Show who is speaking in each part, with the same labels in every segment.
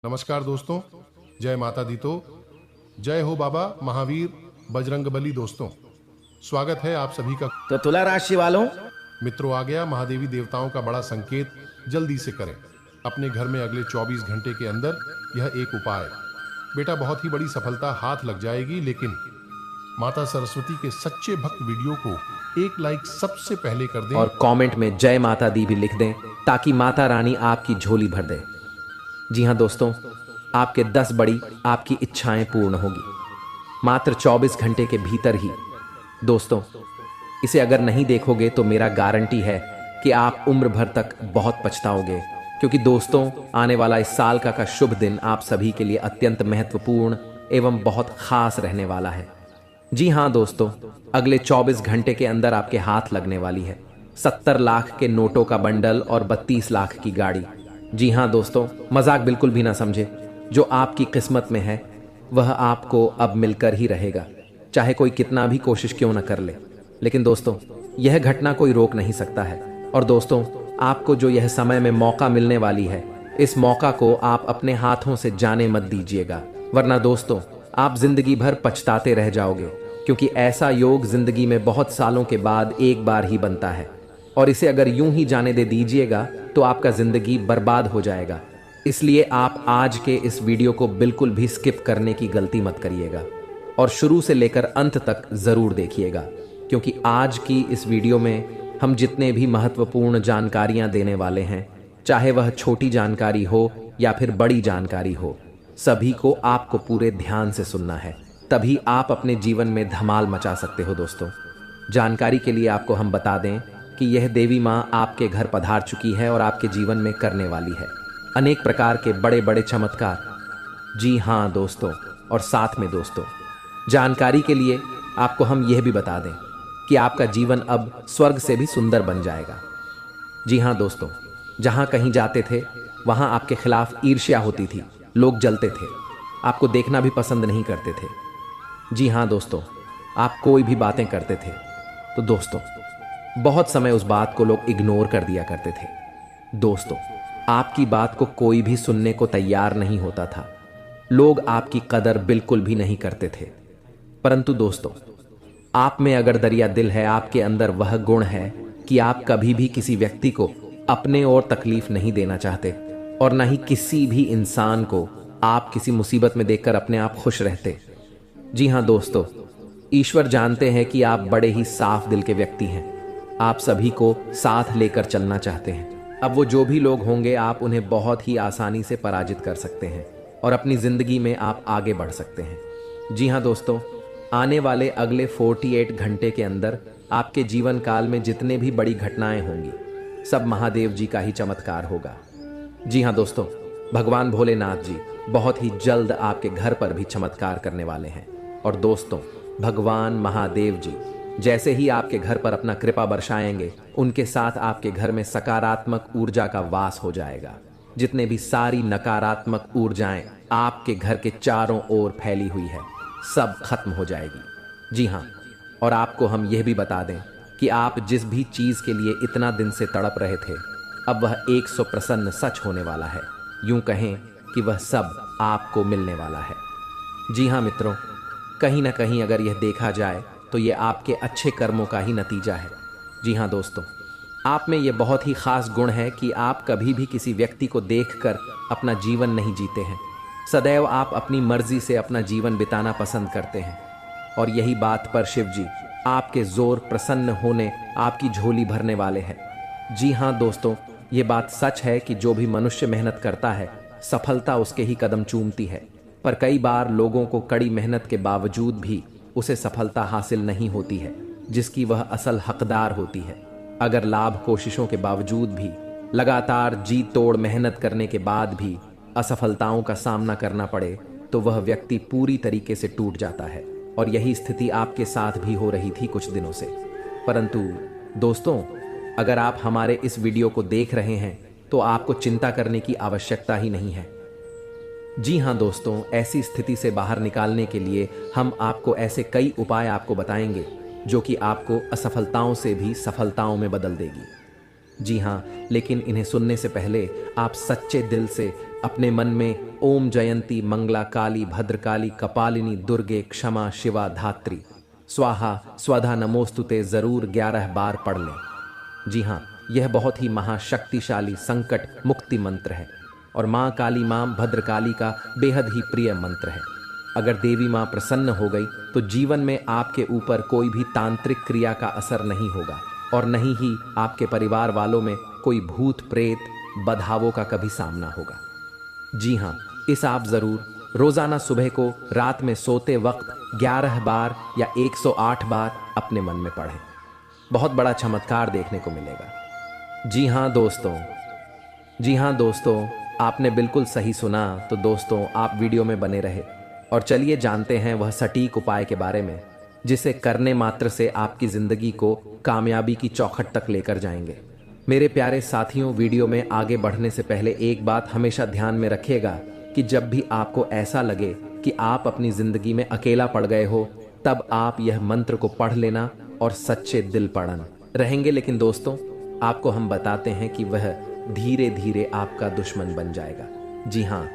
Speaker 1: नमस्कार दोस्तों, जय माता दी। तो जय हो बाबा महावीर बजरंगबली। दोस्तों, स्वागत है आप सभी का।
Speaker 2: तो तुला राशि वालों,
Speaker 1: मित्रों, आ गया महादेवी देवताओं का बड़ा संकेत। जल्दी से करें अपने घर में अगले 24 घंटे के अंदर यह एक उपाय। बेटा, बहुत ही बड़ी सफलता हाथ लग जाएगी, लेकिन माता सरस्वती के सच्चे भक्त वीडियो को एक लाइक सबसे पहले कर दें
Speaker 2: और कमेंट में जय माता दी भी लिख दें ताकि माता रानी आपकी झोली भर दे। जी हाँ दोस्तों, आपके 10 बड़ी आपकी इच्छाएं पूर्ण होगी मात्र 24 घंटे के भीतर ही। दोस्तों, इसे अगर नहीं देखोगे तो मेरा गारंटी है कि आप उम्र भर तक बहुत पछताओगे, क्योंकि दोस्तों, आने वाला इस साल का शुभ दिन आप सभी के लिए अत्यंत महत्वपूर्ण एवं बहुत खास रहने वाला है। जी हाँ दोस्तों, अगले 24 घंटे के अंदर आपके हाथ लगने वाली है 70 लाख के नोटों का बंडल और 32 लाख की गाड़ी। जी हाँ दोस्तों, मजाक बिल्कुल भी ना समझे। जो आपकी किस्मत में है वह आपको अब मिलकर ही रहेगा, चाहे कोई कितना भी कोशिश क्यों ना कर ले। लेकिन दोस्तों, यह घटना कोई रोक नहीं सकता है। और दोस्तों, आपको जो यह समय में मौका मिलने वाली है, इस मौका को आप अपने हाथों से जाने मत दीजिएगा, वरना दोस्तों आप जिंदगी भर पछताते रह जाओगे, क्योंकि ऐसा योग जिंदगी में बहुत सालों के बाद एक बार ही बनता है। और इसे अगर यूं ही जाने दे दीजिएगा तो आपका जिंदगी बर्बाद हो जाएगा। इसलिए आप आज के इस वीडियो को बिल्कुल भी स्किप करने की गलती मत करिएगा और शुरू से लेकर अंत तक जरूर देखिएगा, क्योंकि आज की इस वीडियो में हम जितने भी महत्वपूर्ण जानकारियां देने वाले हैं, चाहे वह छोटी जानकारी हो या फिर बड़ी जानकारी हो, सभी को आपको पूरे ध्यान से सुनना है, तभी आप अपने जीवन में धमाल मचा सकते हो। दोस्तों, जानकारी के लिए आपको हम बता दें कि यह देवी माँ आपके घर पधार चुकी है और आपके जीवन में करने वाली है अनेक प्रकार के बड़े बड़े चमत्कार। जी हाँ दोस्तों, और साथ में दोस्तों, जानकारी के लिए आपको हम यह भी बता दें कि आपका जीवन अब स्वर्ग से भी सुंदर बन जाएगा। जी हाँ दोस्तों, जहाँ कहीं जाते थे वहाँ आपके खिलाफ ईर्ष्या होती थी, लोग जलते थे, आपको देखना भी पसंद नहीं करते थे। जी हाँ दोस्तों, आप कोई भी बातें करते थे तो दोस्तों बहुत समय उस बात को लोग इग्नोर कर दिया करते थे। दोस्तों, आपकी बात को कोई भी सुनने को तैयार नहीं होता था, लोग आपकी कदर बिल्कुल भी नहीं करते थे। परंतु दोस्तों, आप में अगर दरिया दिल है, आपके अंदर वह गुण है कि आप कभी भी किसी व्यक्ति को अपने और तकलीफ नहीं देना चाहते, और न ही किसी भी इंसान को आप किसी मुसीबत में देखकर अपने आप खुश रहते। जी हाँ दोस्तों, ईश्वर जानते हैं कि आप बड़े ही साफ दिल के व्यक्ति हैं, आप सभी को साथ लेकर चलना चाहते हैं। अब वो जो भी लोग होंगे, आप उन्हें बहुत ही आसानी से पराजित कर सकते हैं और अपनी जिंदगी में आप आगे बढ़ सकते हैं। जी हाँ दोस्तों, आने वाले अगले 48 घंटे के अंदर आपके जीवन काल में जितने भी बड़ी घटनाएं होंगी, सब महादेव जी का ही चमत्कार होगा। जी हाँ दोस्तों, भगवान भोलेनाथ जी बहुत ही जल्द आपके घर पर भी चमत्कार करने वाले हैं। और दोस्तों, भगवान महादेव जी जैसे ही आपके घर पर अपना कृपा बरसाएंगे, उनके साथ आपके घर में सकारात्मक ऊर्जा का वास हो जाएगा। जितने भी सारी नकारात्मक ऊर्जाएं आपके घर के चारों ओर फैली हुई है, सब खत्म हो जाएगी। जी हाँ, और आपको हम यह भी बता दें कि आप जिस भी चीज के लिए इतना दिन से तड़प रहे थे, अब वह 100% सच होने वाला है। यूं कहें कि वह सब आपको मिलने वाला है। जी हाँ मित्रों, कहीं ना कहीं अगर यह देखा जाए तो ये आपके अच्छे कर्मों का ही नतीजा है। जी हाँ दोस्तों, आप में ये बहुत ही खास गुण है कि आप कभी भी किसी व्यक्ति को देखकर अपना जीवन नहीं जीते हैं। सदैव आप अपनी मर्जी से अपना जीवन बिताना पसंद करते हैं, और यही बात पर शिव जी आपके जोर प्रसन्न होने आपकी झोली भरने वाले हैं। जी हाँ दोस्तों, ये बात सच है कि जो भी मनुष्य मेहनत करता है, सफलता उसके ही कदम चूमती है। पर कई बार लोगों को कड़ी मेहनत के बावजूद भी उसे सफलता हासिल नहीं होती है, जिसकी वह असल हकदार होती है। अगर लाभ कोशिशों के बावजूद भी, लगातार जी तोड़ मेहनत करने के बाद भी असफलताओं का सामना करना पड़े, तो वह व्यक्ति पूरी तरीके से टूट जाता है। और यही स्थिति आपके साथ भी हो रही थी कुछ दिनों से। परंतु दोस्तों, अगर आप हमारे इस वीडियो को देख रहे हैं तो आपको चिंता करने की आवश्यकता ही नहीं है। जी हाँ दोस्तों, ऐसी स्थिति से बाहर निकालने के लिए हम आपको ऐसे कई उपाय आपको बताएंगे जो कि आपको असफलताओं से भी सफलताओं में बदल देगी। जी हाँ, लेकिन इन्हें सुनने से पहले आप सच्चे दिल से अपने मन में ओम जयंती मंगला काली भद्रकाली कपालिनी दुर्गे क्षमा शिवा धात्री स्वाहा स्वधा नमोस्तुते जरूर 11 बार पढ़ लें। जी हाँ, यह बहुत ही महाशक्तिशाली संकट मुक्ति मंत्र है और माँ काली माँ भद्रकाली का बेहद ही प्रिय मंत्र है। अगर देवी माँ प्रसन्न हो गई तो जीवन में आपके ऊपर कोई भी तांत्रिक क्रिया का असर नहीं होगा और नहीं ही आपके परिवार वालों में कोई भूत प्रेत बदहावों का कभी सामना होगा। जी हाँ, इस आप जरूर रोजाना सुबह को रात में सोते वक्त 11 बार या 108 बार अपने मन में पढ़ें। बहुत बड़ा चमत्कार देखने को मिलेगा। जी हाँ दोस्तों, आपने बिल्कुल सही सुना। तो दोस्तों, आप वीडियो में बने रहे और चलिए जानते हैं वह सटीक उपाय के बारे में जिसे करने मात्र से आपकी जिंदगी को कामयाबी की चौखट तक लेकर जाएंगे। मेरे प्यारे साथियों, वीडियो में आगे बढ़ने से पहले एक बात हमेशा ध्यान में रखिएगा कि जब भी आपको ऐसा लगे कि आप अपनी जिंदगी में अकेला पड़ गए हो, तब आप यह मंत्र को पढ़ लेना और सच्चे दिल पड़न रहेंगे। लेकिन दोस्तों, आपको हम बताते हैं कि वह धीरे धीरे आपका दुश्मन बन जाएगा। जी हाँ,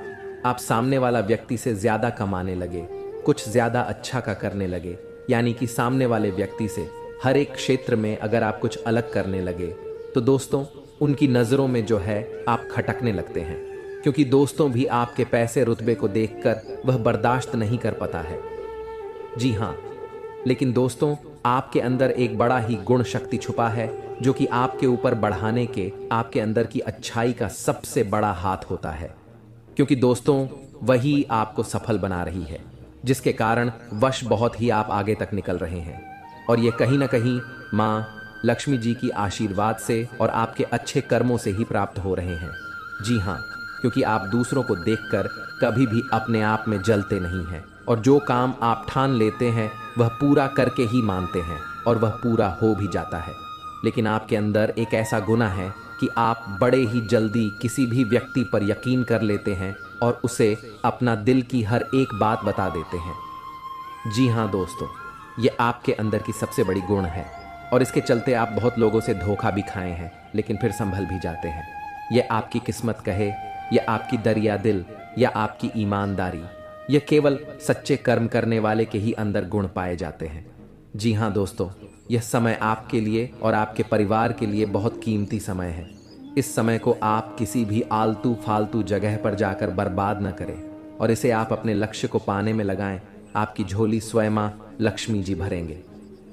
Speaker 2: आप सामने वाला व्यक्ति से ज्यादा कमाने लगे, कुछ ज्यादा अच्छा का करने लगे, यानी कि सामने वाले व्यक्ति से हर एक क्षेत्र में अगर आप कुछ अलग करने लगे तो दोस्तों, उनकी नजरों में जो है आप खटकने लगते हैं, क्योंकि दोस्तों भी आपके पैसे रुतबे को देखकर वह बर्दाश्त नहीं कर पाता है। जी हाँ, लेकिन दोस्तों, आपके अंदर एक बड़ा ही गुण शक्ति छुपा है जो कि आपके ऊपर बढ़ाने के आपके अंदर की अच्छाई का सबसे बड़ा हाथ होता है, क्योंकि दोस्तों वही आपको सफल बना रही है, जिसके कारण वश बहुत ही आप आगे तक निकल रहे हैं। और ये कहीं ना कहीं माँ लक्ष्मी जी की आशीर्वाद से और आपके अच्छे कर्मों से ही प्राप्त हो रहे हैं। जी हाँ, क्योंकि आप दूसरों को देखकर कभी भी अपने आप में जलते नहीं हैं और जो काम आप ठान लेते हैं वह पूरा करके ही मानते हैं और वह पूरा हो भी जाता है। लेकिन आपके अंदर एक ऐसा गुण है कि आप बड़े ही जल्दी किसी भी व्यक्ति पर यकीन कर लेते हैं और उसे अपना दिल की हर एक बात बता देते हैं। जी हाँ दोस्तों, ये आपके अंदर की सबसे बड़ी गुण है और इसके चलते आप बहुत लोगों से धोखा भी खाए हैं, लेकिन फिर संभल भी जाते हैं। यह आपकी किस्मत कहे या आपकी दरिया दिल या आपकी ईमानदारी, यह केवल सच्चे कर्म करने वाले के ही अंदर गुण पाए जाते हैं। जी हाँ दोस्तों, यह समय आपके लिए और आपके परिवार के लिए बहुत कीमती समय है। इस समय को आप किसी भी आलतू फालतू जगह पर जाकर बर्बाद न करें और इसे आप अपने लक्ष्य को पाने में लगाएं। आपकी झोली स्वयं माँ लक्ष्मी जी भरेंगे।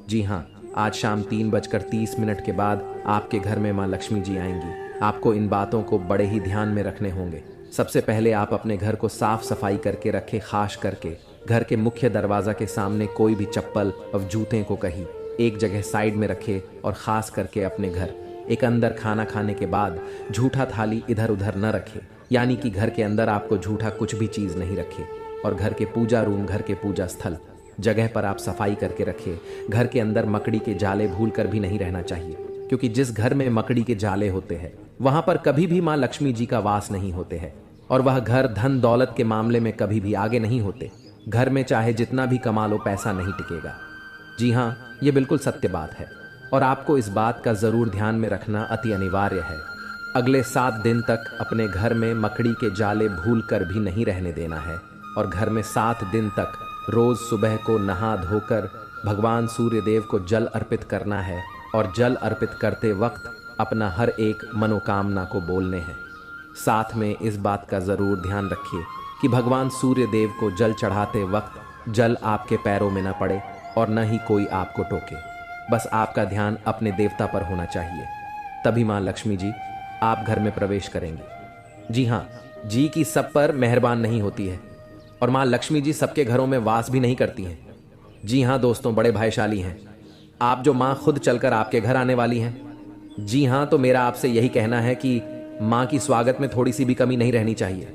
Speaker 2: जी हाँ, आज शाम 3:30 के बाद आपके घर में माँ लक्ष्मी जी आएंगी। आपको इन बातों को बड़े ही ध्यान में रखने होंगे। सबसे पहले आप अपने घर को साफ सफाई करके रखें, खास करके घर के मुख्य दरवाजा के सामने कोई भी चप्पल और जूते को कहीं एक जगह साइड में रखें और खास करके अपने घर एक अंदर खाना खाने के बाद झूठा थाली इधर उधर न रखें, यानी कि घर के अंदर आपको झूठा कुछ भी चीज़ नहीं रखे। और घर के पूजा रूम, घर के पूजा स्थल जगह पर आप सफाई करके रखें। घर के अंदर मकड़ी के जाले भूल कर भी नहीं रहना चाहिए, क्योंकि जिस घर में मकड़ी के जाले होते हैं वहां पर कभी भी माँ लक्ष्मी जी का वास नहीं होते हैं और वह घर धन दौलत के मामले में कभी भी आगे नहीं होते। घर में चाहे जितना भी कमा लो, पैसा नहीं टिकेगा। जी हाँ, ये बिल्कुल सत्य बात है और आपको इस बात का जरूर ध्यान में रखना अति अनिवार्य है। अगले 7 दिन तक अपने घर में मकड़ी के जाले भूल कर भी नहीं रहने देना है और घर में 7 दिन तक रोज सुबह को नहा धोकर भगवान सूर्य देव को जल अर्पित करना है और जल अर्पित करते वक्त अपना हर एक मनोकामना को बोलने हैं। साथ में इस बात का जरूर ध्यान रखिए कि भगवान सूर्य देव को जल चढ़ाते वक्त जल आपके पैरों में न पड़े और न ही कोई आपको टोके। बस आपका ध्यान अपने देवता पर होना चाहिए, तभी माँ लक्ष्मी जी आप घर में प्रवेश करेंगी। जी हाँ, जी की सब पर मेहरबान नहीं होती है और माँ लक्ष्मी जी सबके घरों में वास भी नहीं करती हैं। जी हाँ दोस्तों, बड़े भाग्यशाली हैं आप जो माँ खुद चलकर आपके घर आने वाली हैं। जी हाँ, तो मेरा आपसे यही कहना है कि माँ की स्वागत में थोड़ी सी भी कमी नहीं रहनी चाहिए।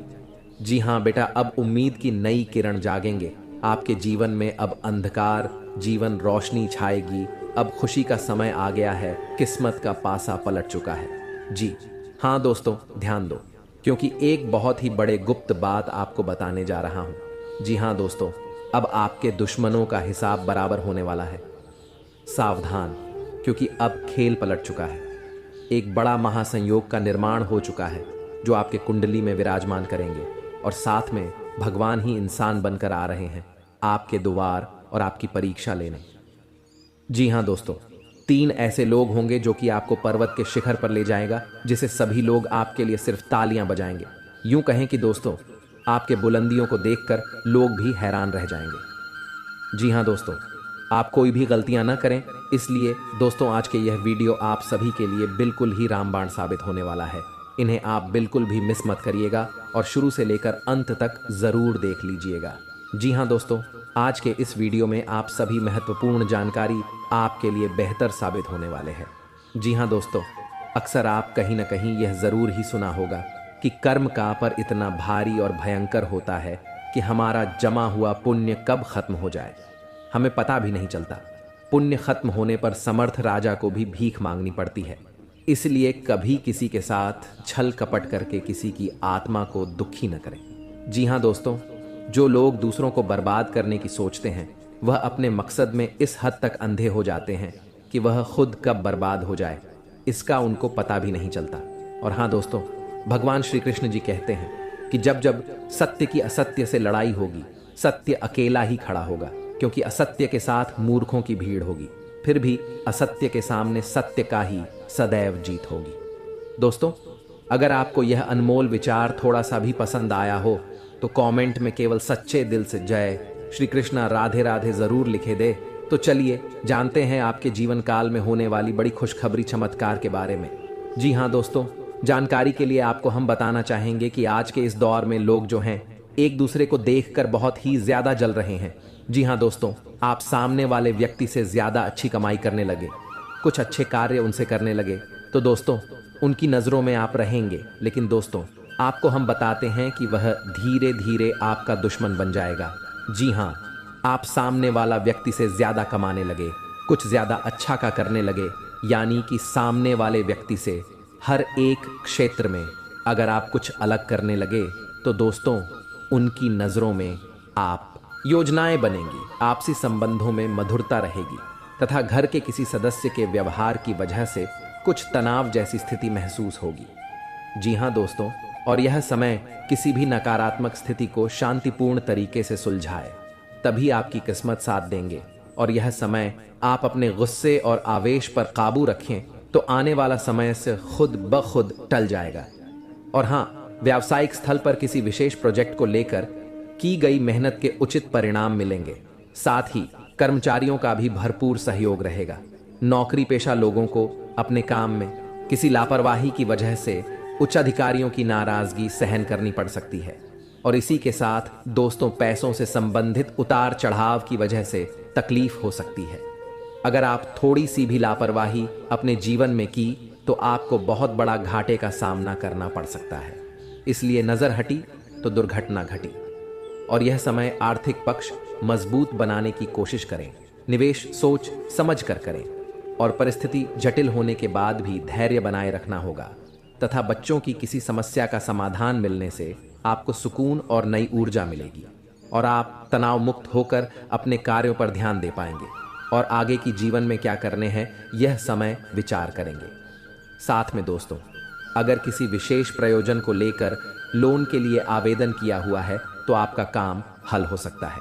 Speaker 2: जी हाँ बेटा, अब उम्मीद की नई किरण जागेंगे आपके जीवन में। अब अंधकार जीवन रोशनी छाएगी। अब खुशी का समय आ गया है, किस्मत का पासा पलट चुका है। जी हाँ दोस्तों, ध्यान दो, क्योंकि एक बहुत ही बड़े गुप्त बात आपको बताने जा रहा हूं। जी हाँ दोस्तों, अब आपके दुश्मनों का हिसाब बराबर होने वाला है। सावधान, क्योंकि अब खेल पलट चुका है। एक बड़ा महासंयोग का निर्माण हो चुका है जो आपके कुंडली में विराजमान करेंगे, और साथ में भगवान ही इंसान बनकर आ रहे हैं आपके द्वार और आपकी परीक्षा लेने। जी हाँ दोस्तों, 3 ऐसे लोग होंगे जो कि आपको पर्वत के शिखर पर ले जाएगा, जिसे सभी लोग आपके लिए सिर्फ तालियां बजाएंगे। यूं कहें कि दोस्तों, आपके बुलंदियों को देखकर लोग भी हैरान रह जाएंगे। जी हाँ दोस्तों, आप कोई भी गलतियां ना करें। इसलिए दोस्तों, आज के यह वीडियो आप सभी के लिए बिल्कुल ही रामबाण साबित होने वाला है। इन्हें आप बिल्कुल भी मिस मत करिएगा और शुरू से लेकर अंत तक जरूर देख लीजिएगा। जी हाँ दोस्तों, आज के इस वीडियो में आप सभी महत्वपूर्ण जानकारी आपके लिए बेहतर साबित होने वाले हैं। जी हाँ दोस्तों, अक्सर आप कहीं ना कहीं यह जरूर ही सुना होगा कि कर्म का पर इतना भारी और भयंकर होता है कि हमारा जमा हुआ पुण्य कब खत्म हो जाए हमें पता भी नहीं चलता। पुण्य खत्म होने पर समर्थ राजा को भी भीख मांगनी पड़ती है। इसलिए कभी किसी के साथ छल कपट करके किसी की आत्मा को दुखी न करें। जी हाँ दोस्तों, जो लोग दूसरों को बर्बाद करने की सोचते हैं वह अपने मकसद में इस हद तक अंधे हो जाते हैं कि वह खुद कब बर्बाद हो जाए इसका उनको पता भी नहीं चलता। और हाँ दोस्तों, भगवान श्री कृष्ण जी कहते हैं कि जब जब सत्य की असत्य से लड़ाई होगी, सत्य अकेला ही खड़ा होगा, क्योंकि असत्य के साथ मूर्खों की भीड़ होगी। फिर भी असत्य के सामने सत्य का ही सदैव जीत होगी। दोस्तों, अगर आपको यह अनमोल विचार थोड़ा सा भी पसंद आया हो तो कमेंट में केवल सच्चे दिल से जय श्री कृष्णा राधे राधे जरूर लिखे दे। तो चलिए जानते हैं आपके जीवन काल में होने वाली बड़ी खुशखबरी चमत्कार के बारे में। जी हाँ दोस्तों, जानकारी के लिए आपको हम बताना चाहेंगे कि आज के इस दौर में लोग जो हैं एक दूसरे को देखकर बहुत ही ज्यादा जल रहे हैं। जी हाँ दोस्तों, आप सामने वाले व्यक्ति से ज्यादा अच्छी कमाई करने लगे, कुछ अच्छे कार्य उनसे करने लगे तो दोस्तों उनकी नजरों में आप रहेंगे। लेकिन दोस्तों, आपको हम बताते हैं कि वह धीरे धीरे आपका दुश्मन बन जाएगा। जी हाँ, आप सामने वाला व्यक्ति से ज्यादा कमाने लगे, कुछ ज्यादा अच्छा का करने लगे, यानी कि सामने वाले व्यक्ति से हर एक क्षेत्र में अगर आप कुछ अलग करने लगे तो दोस्तों उनकी नजरों में आप योजनाएं बनेंगी, आपसी संबंधों में मधुरता रहेगी तथा घर के किसी सदस्य के व्यवहार की वजह से कुछ तनाव जैसी स्थिति महसूस होगी। जी हाँ दोस्तों, और यह समय किसी भी नकारात्मक स्थिति को शांतिपूर्ण तरीके से सुलझाए, तभी आपकी किस्मत साथ देंगे। और यह समय आप अपने गुस्से और आवेश पर काबू रखें तो आने वाला समय से खुद ब खुद टल जाएगा। और हाँ, व्यावसायिक स्थल पर किसी विशेष प्रोजेक्ट को लेकर की गई मेहनत के उचित परिणाम मिलेंगे। साथ ही कर्मचारियों का भी भरपूर सहयोग रहेगा। नौकरी पेशा लोगों को अपने काम में किसी लापरवाही की वजह से उच्च अधिकारियों की नाराजगी सहन करनी पड़ सकती है। और इसी के साथ दोस्तों, पैसों से संबंधित उतार चढ़ाव की वजह से तकलीफ हो सकती है। अगर आप थोड़ी सी भी लापरवाही अपने जीवन में की तो आपको बहुत बड़ा घाटे का सामना करना पड़ सकता है। इसलिए नजर हटी तो दुर्घटना घटी। और यह समय आर्थिक पक्ष मजबूत बनाने की कोशिश करें, निवेश सोच समझ कर करें और परिस्थिति जटिल होने के बाद भी धैर्य बनाए रखना होगा। तथा बच्चों की किसी समस्या का समाधान मिलने से आपको सुकून और नई ऊर्जा मिलेगी और आप तनाव मुक्त होकर अपने कार्यों पर ध्यान दे पाएंगे और आगे की जीवन में क्या करने हैं यह समय विचार करेंगे। साथ में दोस्तों, अगर किसी विशेष प्रयोजन को लेकर लोन के लिए आवेदन किया हुआ है तो आपका काम हल हो सकता है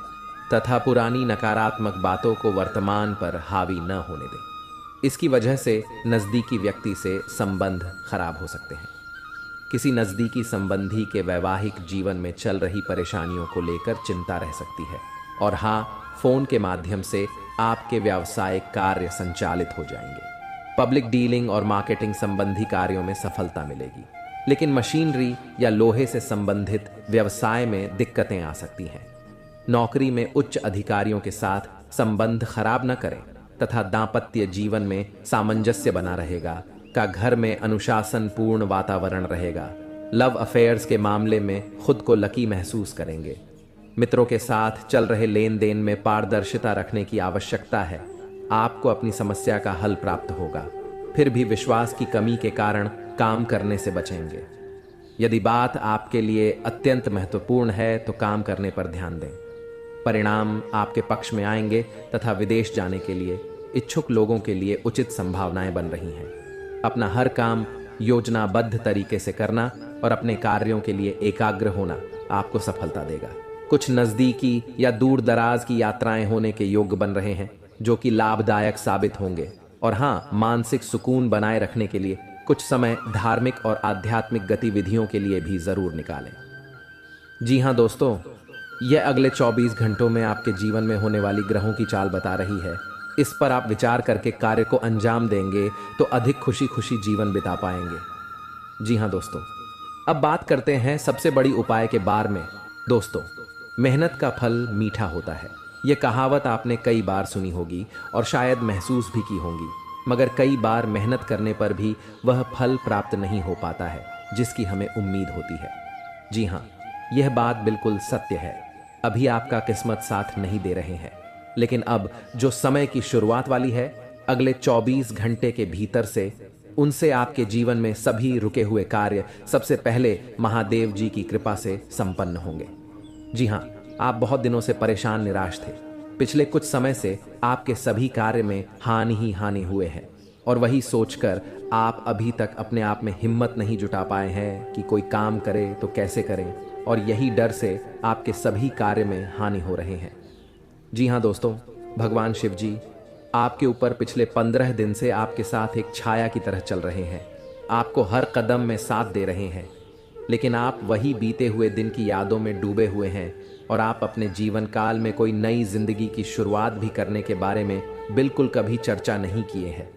Speaker 2: तथा पुरानी नकारात्मक बातों को वर्तमान पर हावी न होने दें। इसकी वजह से नज़दीकी व्यक्ति से संबंध खराब हो सकते हैं। किसी नज़दीकी संबंधी के वैवाहिक जीवन में चल रही परेशानियों को लेकर चिंता रह सकती है। और हाँ, फोन के माध्यम से आपके व्यावसायिक कार्य संचालित हो जाएंगे। पब्लिक डीलिंग और मार्केटिंग संबंधी कार्यों में सफलता मिलेगी, लेकिन मशीनरी या लोहे से संबंधित व्यवसाय में दिक्कतें आ सकती हैं। नौकरी में उच्च अधिकारियों के साथ संबंध खराब न करें तथा दांपत्य जीवन में सामंजस्य बना रहेगा। का घर में अनुशासन पूर्ण वातावरण रहेगा। लव अफेयर्स के मामले में खुद को लकी महसूस करेंगे। मित्रों के साथ चल रहे लेन देन में पारदर्शिता रखने की आवश्यकता है। आपको अपनी समस्या का हल प्राप्त होगा। फिर भी विश्वास की कमी के कारण काम करने से बचेंगे। यदि बात आपके लिए अत्यंत महत्वपूर्ण है तो काम करने पर ध्यान दें। परिणाम आपके पक्ष में आएंगे तथा विदेश जाने के लिए इच्छुक लोगों के लिए उचित संभावनाएं बन रही हैं। अपना हर काम योजनाबद्ध तरीके से करना और अपने कार्यों के लिए एकाग्र होना आपको सफलता देगा। कुछ नज़दीकी या दूर दराज की यात्राएं होने के योग्य बन रहे हैं जो कि लाभदायक साबित होंगे। और हाँ, मानसिक सुकून बनाए रखने के लिए कुछ समय धार्मिक और आध्यात्मिक गतिविधियों के लिए भी ज़रूर निकालें। जी हाँ दोस्तों, यह अगले 24 घंटों में आपके जीवन में होने वाली ग्रहों की चाल बता रही है। इस पर आप विचार करके कार्य को अंजाम देंगे तो अधिक खुशी खुशी जीवन बिता पाएंगे। जी हाँ दोस्तों, अब बात करते हैं सबसे बड़ी उपाय के बारे में। दोस्तों, मेहनत का फल मीठा होता है। यह कहावत आपने कई बार सुनी होगी और शायद महसूस भी की होगी, मगर कई बार मेहनत करने पर भी वह फल प्राप्त नहीं हो पाता है जिसकी हमें उम्मीद होती है। जी हाँ, यह बात बिल्कुल सत्य है। अभी आपका किस्मत साथ नहीं दे रहे हैं, लेकिन अब जो समय की शुरुआत वाली है, अगले 24 घंटे के भीतर से उनसे आपके जीवन में सभी रुके हुए कार्य सबसे पहले महादेव जी की कृपा से संपन्न होंगे। जी हाँ, आप बहुत दिनों से परेशान निराश थे। पिछले कुछ समय से आपके सभी कार्य में हानि ही हानि हुए हैं और वही सोचकर आप अभी तक अपने आप में हिम्मत नहीं जुटा पाए हैं कि कोई काम करे तो कैसे करें, और यही डर से आपके सभी कार्य में हानि हो रहे हैं। जी हाँ दोस्तों, भगवान शिव जी आपके ऊपर पिछले 15 दिन से आपके साथ एक छाया की तरह चल रहे हैं। आपको हर कदम में साथ दे रहे हैं, लेकिन आप वही बीते हुए दिन की यादों में डूबे हुए हैं और आप अपने जीवन काल में कोई नई जिंदगी की शुरुआत भी करने के बारे में बिल्कुल कभी चर्चा नहीं किए हैं।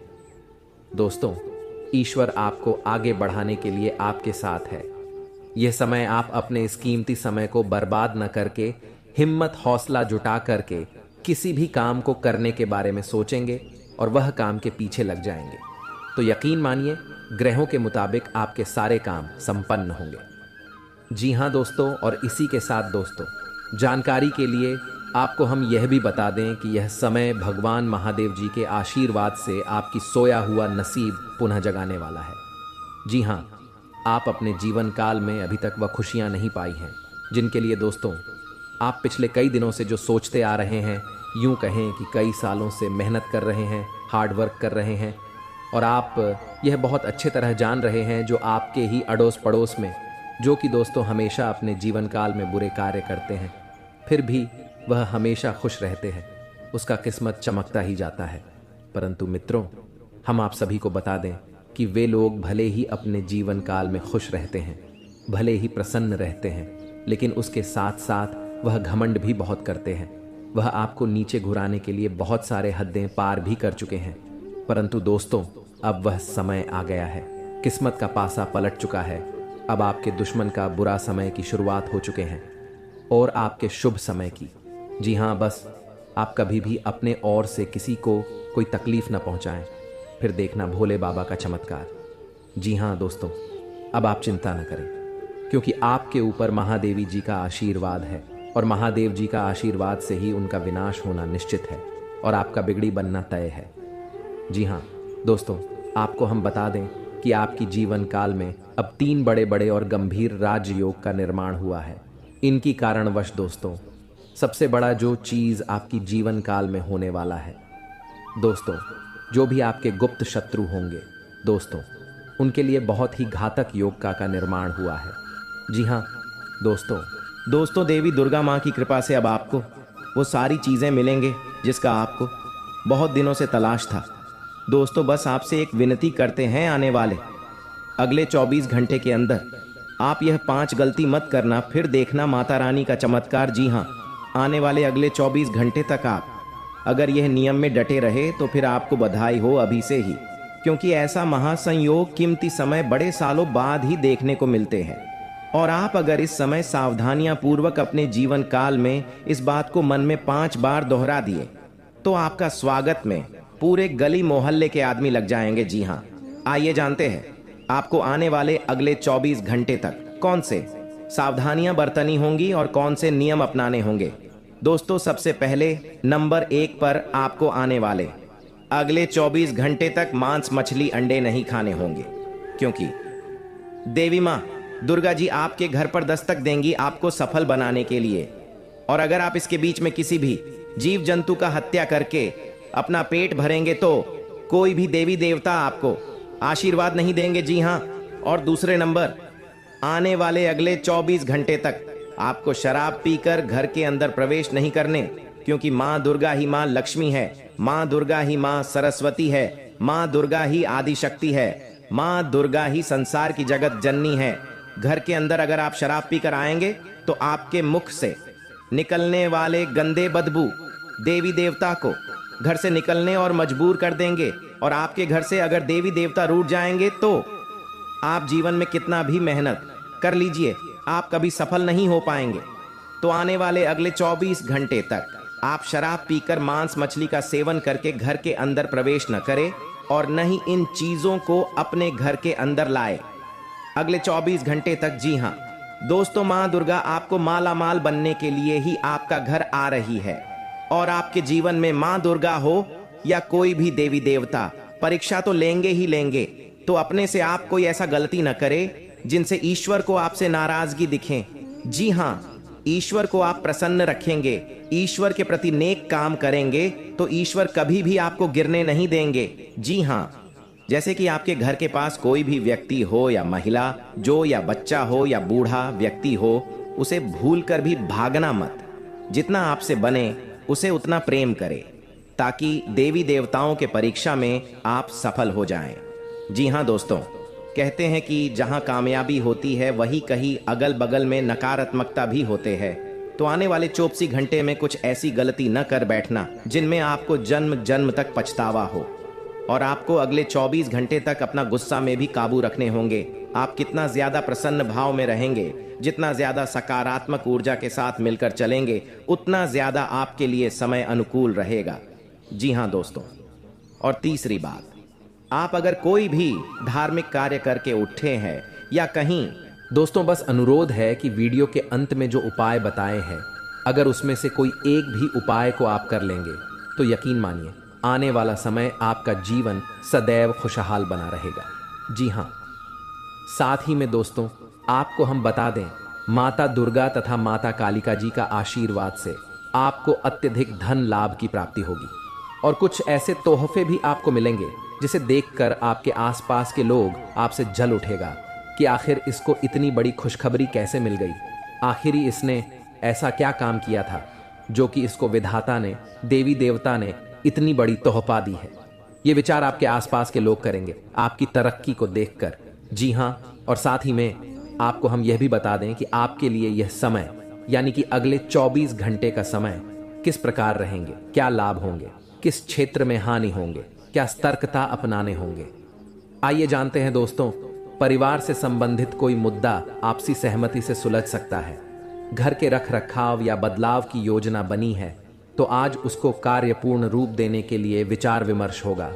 Speaker 2: दोस्तों, ईश्वर आपको आगे बढ़ाने के लिए आपके साथ है। यह समय आप अपने इस कीमती समय को बर्बाद न करके हिम्मत हौसला जुटा करके किसी भी काम को करने के बारे में सोचेंगे और वह काम के पीछे लग जाएंगे तो यकीन मानिए ग्रहों के मुताबिक आपके सारे काम संपन्न होंगे। जी हाँ दोस्तों, और इसी के साथ दोस्तों, जानकारी के लिए आपको हम यह भी बता दें कि यह समय भगवान महादेव जी के आशीर्वाद से आपकी सोया हुआ नसीब पुनः जगाने वाला है। जी हाँ, आप अपने जीवन काल में अभी तक वह खुशियाँ नहीं पाई हैं जिनके लिए दोस्तों आप पिछले कई दिनों से जो सोचते आ रहे हैं, यूं कहें कि कई सालों से मेहनत कर रहे हैं, हार्ड वर्क कर रहे हैं, और आप यह बहुत अच्छे तरह जान रहे हैं जो आपके ही अड़ोस पड़ोस में, जो कि दोस्तों हमेशा अपने जीवन काल में बुरे कार्य करते हैं, फिर भी वह हमेशा खुश रहते हैं, उसका किस्मत चमकता ही जाता है। परंतु मित्रों, हम आप सभी को बता दें कि वे लोग भले ही अपने जीवन काल में खुश रहते हैं, भले ही प्रसन्न रहते हैं, लेकिन उसके साथ साथ वह घमंड भी बहुत करते हैं। वह आपको नीचे घुराने के लिए बहुत सारे हदें पार भी कर चुके हैं। परंतु दोस्तों, अब वह समय आ गया है, किस्मत का पासा पलट चुका है। अब आपके दुश्मन का बुरा समय की शुरुआत हो चुके हैं और आपके शुभ समय की। जी हाँ, बस आप कभी भी अपने ओर से किसी को कोई तकलीफ न पहुंचाएं, फिर देखना भोले बाबा का चमत्कार। जी हाँ दोस्तों, अब आप चिंता न करें, क्योंकि आपके ऊपर महादेवी जी का आशीर्वाद है और महादेव जी का आशीर्वाद से ही उनका विनाश होना निश्चित है और आपका बिगड़ी बनना तय है। जी हाँ दोस्तों, आपको हम बता दें कि आपकी जीवन काल में अब 3 बड़े बड़े और गंभीर राजयोग का निर्माण हुआ है। इनकी कारणवश दोस्तों सबसे बड़ा जो चीज़ आपकी जीवन काल में होने वाला है दोस्तों, जो भी आपके गुप्त शत्रु होंगे दोस्तों, उनके लिए बहुत ही घातक योग का निर्माण हुआ है। जी हाँ दोस्तों, देवी दुर्गा माँ की कृपा से अब आपको वो सारी चीज़ें मिलेंगे जिसका आपको बहुत दिनों से तलाश था। दोस्तों, बस आपसे एक विनती करते हैं, आने वाले अगले 24 घंटे के अंदर आप यह 5 गलती मत करना, फिर देखना माता रानी का चमत्कार। जी हाँ, आने वाले अगले 24 घंटे तक आप अगर यह नियम में डटे रहे तो फिर आपको बधाई हो अभी से ही, क्योंकि ऐसा महासंयोग कीमती समय बड़े सालों बाद ही देखने को मिलते हैं। और आप अगर इस समय सावधानियां पूर्वक अपने जीवन काल में इस बात को मन में 5 बार दोहरा दिए तो आपका स्वागत में पूरे गली मोहल्ले के आदमी लग जाएंगे। जी हाँ, आइए जानते हैं आपको आने वाले अगले 24 घंटे तक कौन से सावधानियां बरतनी होंगी और कौन से नियम अपनाने होंगे। दोस्तों, सबसे पहले नंबर 1 पर आपको आने वाले अगले 24 घंटे तक मांस मछली अंडे नहीं खाने होंगे, क्योंकि देवी माँ दुर्गा जी आपके घर पर दस्तक देंगी आपको सफल बनाने के लिए। और अगर आप इसके बीच में किसी भी जीव जंतु का हत्या करके अपना पेट भरेंगे तो कोई भी देवी देवता आपको आशीर्वाद नहीं देंगे। जी हाँ, और दूसरे नंबर आने वाले अगले 24 घंटे तक आपको शराब पीकर घर के अंदर प्रवेश नहीं करने, क्योंकि माँ दुर्गा ही माँ लक्ष्मी है, माँ दुर्गा ही माँ सरस्वती है, माँ दुर्गा ही आदि शक्ति है, माँ दुर्गा ही संसार की जगत जननी है। घर के अंदर अगर आप शराब पीकर आएंगे तो आपके मुख से निकलने वाले गंदे बदबू देवी देवता को घर से निकलने और मजबूर कर देंगे, और आपके घर से अगर देवी देवता रूठ जाएंगे तो आप जीवन में कितना भी मेहनत कर लीजिए, आप कभी सफल नहीं हो पाएंगे। तो आने वाले अगले 24 घंटे तक आप शराब पीकर मांस मछली का सेवन करके घर के अंदर प्रवेश न करें और न ही इन चीजों को अपने घर के अंदर लाए। अगले 24 घंटे तक, जी हाँ दोस्तों, माँ दुर्गा आपको माला माल बनने के लिए ही आपका घर आ रही है। और आपके जीवन में माँ दुर्गा हो या कोई भी देवी देवता परीक्षा तो लेंगे ही लेंगे। तो अपने से आप कोई ऐसा गलती न करे जिनसे ईश्वर को आपसे नाराजगी दिखे। जी हाँ, ईश्वर को आप प्रसन्न रखेंगे, ईश्वर के प्रति नेक काम करेंगे तो ईश्वर कभी भी आपको गिरने नहीं देंगे। जी हाँ, जैसे कि आपके घर के पास कोई भी व्यक्ति हो या महिला, जो या बच्चा हो या बूढ़ा व्यक्ति हो, उसे भूलकर भी भागना मत। जितना आपसे बने उसे उतना प्रेम करें, ताकि देवी देवताओं के परीक्षा में आप सफल हो जाएं। जी हाँ दोस्तों, कहते हैं कि जहाँ कामयाबी होती है वही कहीं अगल बगल में नकारात्मकता भी होते हैं। तो आने वाले 24 घंटे में कुछ ऐसी गलती न कर बैठना जिनमें आपको जन्म जन्म तक पछतावा हो। और आपको अगले 24 घंटे तक अपना गुस्सा में भी काबू रखने होंगे। आप कितना ज्यादा प्रसन्न भाव में रहेंगे, जितना ज्यादा सकारात्मक ऊर्जा के साथ मिलकर चलेंगे, उतना ज्यादा आपके लिए समय अनुकूल रहेगा। जी हाँ दोस्तों, और तीसरी बात, आप अगर कोई भी धार्मिक कार्य करके उठे हैं या कहीं, दोस्तों बस अनुरोध है कि वीडियो के अंत में जो उपाय बताए हैं, अगर उसमें से कोई एक भी उपाय को आप कर लेंगे तो यकीन मानिए आने वाला समय आपका जीवन सदैव खुशहाल बना रहेगा। जी हाँ, साथ ही में दोस्तों आपको हम बता दें, माता दुर्गा तथा माता कालिका जी का आशीर्वाद से आपको अत्यधिक धन लाभ की प्राप्ति होगी और कुछ ऐसे तोहफे भी आपको मिलेंगे जिसे देखकर आपके आसपास के लोग आपसे जल उठेगा कि आखिर इसको इतनी बड़ी खुशखबरी कैसे मिल गई, आखिर ही इसने ऐसा क्या काम किया था जो कि इसको विधाता ने, देवी देवता ने इतनी बड़ी तोहफा दी है। ये विचार आपके आसपास के लोग करेंगे आपकी तरक्की को देखकर। जी हाँ, और साथ ही में आपको हम यह भी बता दें कि आपके लिए यह समय यानी कि अगले 24 घंटे का समय किस प्रकार रहेंगे, क्या लाभ होंगे, किस क्षेत्र में हानि होंगे, क्या सतर्कता अपनाने होंगे। आइए जानते हैं दोस्तों, परिवार से संबंधित कोई मुद्दा आपसी सहमति से सुलझ सकता है। घर के रख रखाव या बदलाव की योजना बनी है तो आज उसको कार्यपूर्ण रूप देने के लिए विचार विमर्श होगा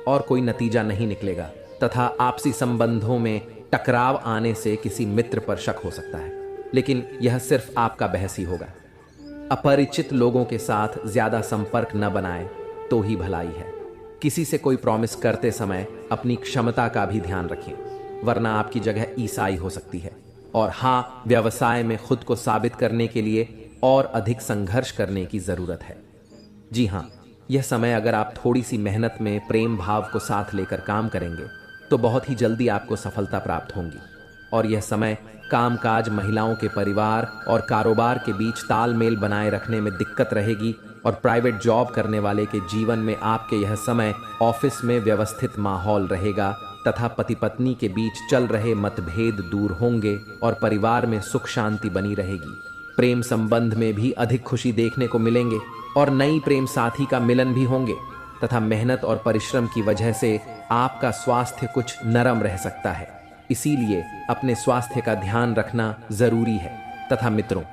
Speaker 2: और कोई नतीजा नहीं निकलेगा, तथा आपसी संबंधों में टकराव आने से किसी मित्र पर शक हो सकता है, लेकिन यह सिर्फ आपका बहस ही होगा। अपरिचित लोगों के साथ ज्यादा संपर्क न बनाएं तो ही भलाई है। किसी से कोई प्रॉमिस करते समय अपनी क्षमता का भी ध्यान रखें, वरना आपकी जगह ईसाई हो सकती है। और हाँ, व्यवसाय में खुद को साबित करने के लिए और अधिक संघर्ष करने की जरूरत है। जी हाँ, यह समय अगर आप थोड़ी सी मेहनत में प्रेम भाव को साथ लेकर काम करेंगे तो बहुत ही जल्दी आपको सफलता प्राप्त होगी। और यह समय कामकाज, महिलाओं के परिवार और कारोबार के बीच तालमेल बनाए रखने में दिक्कत रहेगी, और प्राइवेट जॉब करने वाले के जीवन में आपके यह समय ऑफिस में व्यवस्थित माहौल रहेगा तथा पति पत्नी के बीच चल रहे मतभेद दूर होंगे और परिवार में सुख शांति बनी रहेगी। प्रेम संबंध में भी अधिक खुशी देखने को मिलेंगे और नई प्रेम साथी का मिलन भी होंगे, तथा मेहनत और परिश्रम की वजह से आपका स्वास्थ्य कुछ नरम रह सकता है। इसीलिए अपने स्वास्थ्य का ध्यान रखना जरूरी है। तथा मित्रों,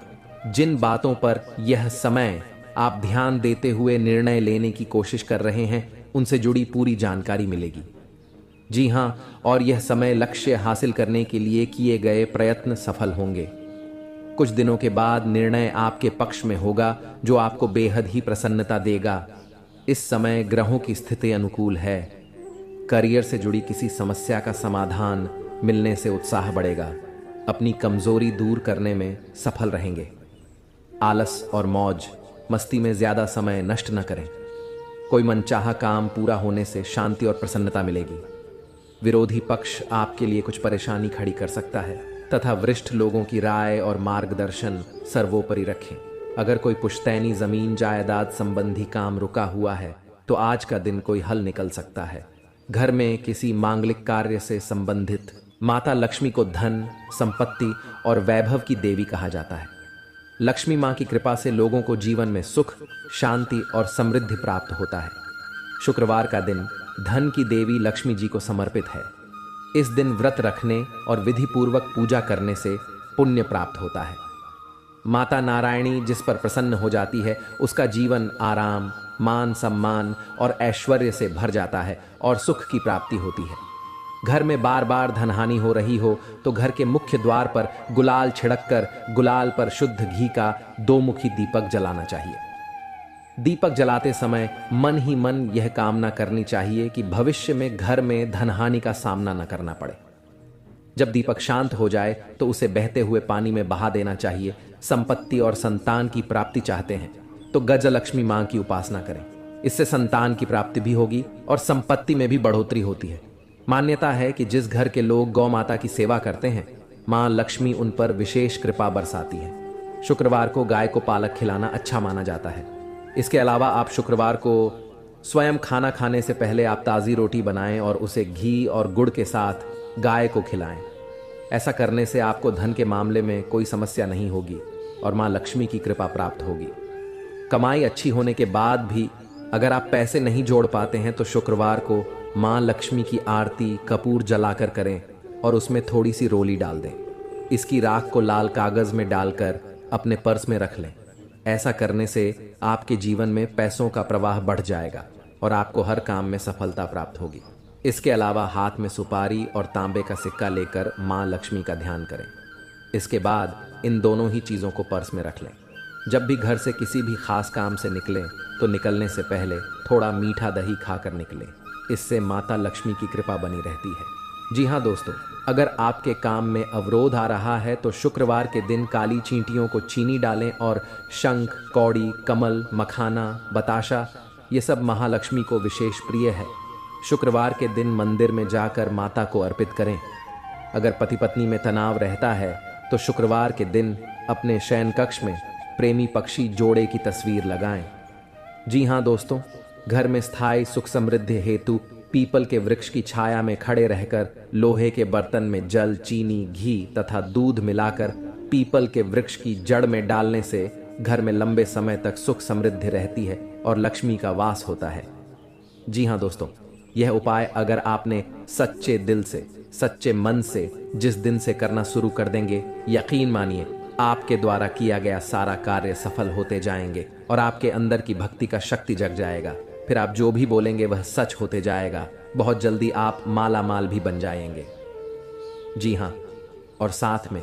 Speaker 2: जिन बातों पर यह समय आप ध्यान देते हुए निर्णय लेने की कोशिश कर रहे हैं, उनसे जुड़ी पूरी जानकारी मिलेगी। जी हाँ, और यह समय लक्ष्य हासिल करने के लिए किए गए प्रयत्न सफल होंगे। कुछ दिनों के बाद निर्णय आपके पक्ष में होगा जो आपको बेहद ही प्रसन्नता देगा। इस समय ग्रहों की स्थिति अनुकूल है। करियर से जुड़ी किसी समस्या का समाधान मिलने से उत्साह बढ़ेगा। अपनी कमजोरी दूर करने में सफल रहेंगे। आलस और मौज मस्ती में ज्यादा समय नष्ट न करें। कोई मनचाहा काम पूरा होने से शांति और प्रसन्नता मिलेगी। विरोधी पक्ष आपके लिए कुछ परेशानी खड़ी कर सकता है, तथा वरिष्ठ लोगों की राय और मार्गदर्शन सर्वोपरि रखें। अगर कोई पुश्तैनी जमीन जायदाद संबंधी काम रुका हुआ है तो आज का दिन कोई हल निकल सकता है। घर में किसी मांगलिक कार्य से संबंधित माता लक्ष्मी को धन, संपत्ति और वैभव की देवी कहा जाता है। लक्ष्मी माँ की कृपा से लोगों को जीवन में सुख, शांति और समृद्धि प्राप्त होता है। शुक्रवार का दिन धन की देवी लक्ष्मी जी को समर्पित है। इस दिन व्रत रखने और विधि पूर्वक पूजा करने से पुण्य प्राप्त होता है। माता नारायणी जिस पर प्रसन्न हो जाती है उसका जीवन आराम, मान सम्मान और ऐश्वर्य से भर जाता है और सुख की प्राप्ति होती है। घर में बार बार धनहानि हो रही हो तो घर के मुख्य द्वार पर गुलाल छिड़ककर गुलाल पर शुद्ध घी का 2 मुखी दीपक जलाना चाहिए। दीपक जलाते समय मन ही मन यह कामना करनी चाहिए कि भविष्य में घर में धनहानि का सामना न करना पड़े। जब दीपक शांत हो जाए तो उसे बहते हुए पानी में बहा देना चाहिए। संपत्ति और संतान की प्राप्ति चाहते हैं तो गजलक्ष्मी मां की उपासना करें। इससे संतान की प्राप्ति भी होगी और संपत्ति में भी बढ़ोतरी होती है। मान्यता है कि जिस घर के लोग गौ माता की सेवा करते हैं मां लक्ष्मी उन पर विशेष कृपा बरसाती है। शुक्रवार को गाय को पालक खिलाना अच्छा माना जाता है। इसके अलावा आप शुक्रवार को स्वयं खाना खाने से पहले आप ताज़ी रोटी बनाएं और उसे घी और गुड़ के साथ गाय को खिलाएं। ऐसा करने से आपको धन के मामले में कोई समस्या नहीं होगी और मां लक्ष्मी की कृपा प्राप्त होगी। कमाई अच्छी होने के बाद भी अगर आप पैसे नहीं जोड़ पाते हैं तो शुक्रवार को मां लक्ष्मी की आरती कपूर जलाकर करें और उसमें थोड़ी सी रोली डाल दें। इसकी राख को लाल कागज में डालकर अपने पर्स में रख लें। ऐसा करने से आपके जीवन में पैसों का प्रवाह बढ़ जाएगा और आपको हर काम में सफलता प्राप्त होगी। इसके अलावा हाथ में सुपारी और तांबे का सिक्का लेकर मां लक्ष्मी का ध्यान करें। इसके बाद इन दोनों ही चीज़ों को पर्स में रख लें। जब भी घर से किसी भी खास काम से निकलें तो निकलने से पहले थोड़ा मीठा दही खाकर निकलें। इससे माता लक्ष्मी की कृपा बनी रहती है। जी हाँ दोस्तों, अगर आपके काम में अवरोध आ रहा है तो शुक्रवार के दिन काली चींटियों को चीनी डालें और शंख, कौड़ी, कमल, मखाना, बताशा ये सब महालक्ष्मी को विशेष प्रिय है। शुक्रवार के दिन मंदिर में जाकर माता को अर्पित करें। अगर पति पत्नी में तनाव रहता है तो शुक्रवार के दिन अपने शयन कक्ष में प्रेमी पक्षी जोड़े की तस्वीर लगाएं। जी हाँ दोस्तों, घर में स्थायी सुख समृद्धि हेतु पीपल के वृक्ष की छाया में खड़े रहकर लोहे के बर्तन में जल, चीनी, घी तथा दूध मिलाकर पीपल के वृक्ष की जड़ में डालने से घर में लंबे समय तक सुख समृद्धि रहती है और लक्ष्मी का वास होता है। जी हाँ दोस्तों, यह उपाय अगर आपने सच्चे दिल से, सच्चे मन से जिस दिन से करना शुरू कर देंगे, यकीन मानिए आपके द्वारा किया गया सारा कार्य सफल होते जाएंगे और आपके अंदर की भक्ति का शक्ति जग जाएगा। फिर आप जो भी बोलेंगे वह सच होते जाएगा। बहुत जल्दी आप माला माल भी बन जाएंगे। जी हाँ, और साथ में